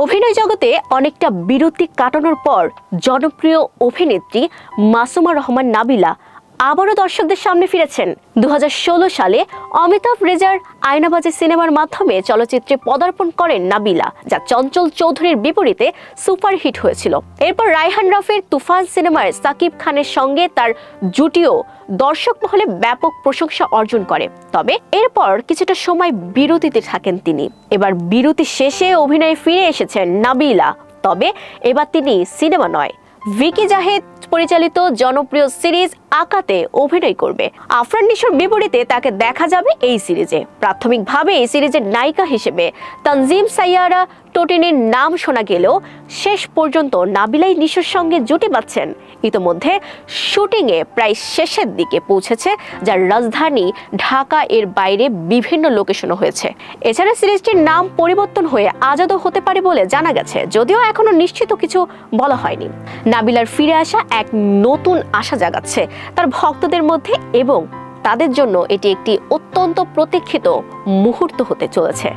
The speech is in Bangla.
অভিনয় জগতে অনেকটা বিরতি কাটানোর পর জনপ্রিয় অভিনেত্রী মাসুমা রহমান নাবিলা আবারও দর্শকদের সামনে ফিরেছেন। 2016 সালে অমিতাভ রেজার আয়নাবাজি সিনেমার মাধ্যমে চলচ্চিত্রে পদার্পণ করেন নাবিলা, যা চঞ্চল চৌধুরীর বিপরীতে সুপারহিট হয়েছিল। এরপর রায়হান রাফির তুফান সিনেমায় সাকিব খানের সঙ্গে তার জুটিও দর্শক মহলে ব্যাপক প্রশংসা অর্জন করে। তবে এরপর কিছুটা সময় বিরতিতে থাকেন তিনি। এবার বিরতি শেষে অভিনয়ে ফিরে এসেছেন নাবিলা, তবে এবার তিনি সিনেমা নয়, ভিকি জাহেদ পরিচালিত জনপ্রিয় সিরিজ আকাতে অভিনয় করবে। আফরান নিশোর বিপরীতে তাকে দেখা যাবে এই সিরিজে। প্রাথমিকভাবে এই সিরিজের নায়িকা হিসেবে তানজিম সাইয়ারা টোটিনের নাম শোনা গেলেও শেষ পর্যন্ত নাবিলাই নিশোর সঙ্গে জুটি বাঁধছেন। ইতোমধ্যে শুটিংয়ে প্রায় শেষের দিকে পৌঁছেছে, যার রাজধানী ঢাকা এর বাইরে বিভিন্ন লোকেশনও হয়েছে। এছাড়া সিরিজটির নাম পরিবর্তন হয়ে আজাদও হতে পারে বলে জানা গেছে, যদিও এখনো নিশ্চিত কিছু বলা হয়নি। নাবিলার ফিরে আসা এক নতুন আশা জাগাচ্ছে তার ভক্তদের মধ্যে এবং তাদের জন্য এটি একটি অত্যন্ত প্রতীক্ষিত মুহূর্ত হতে চলেছে।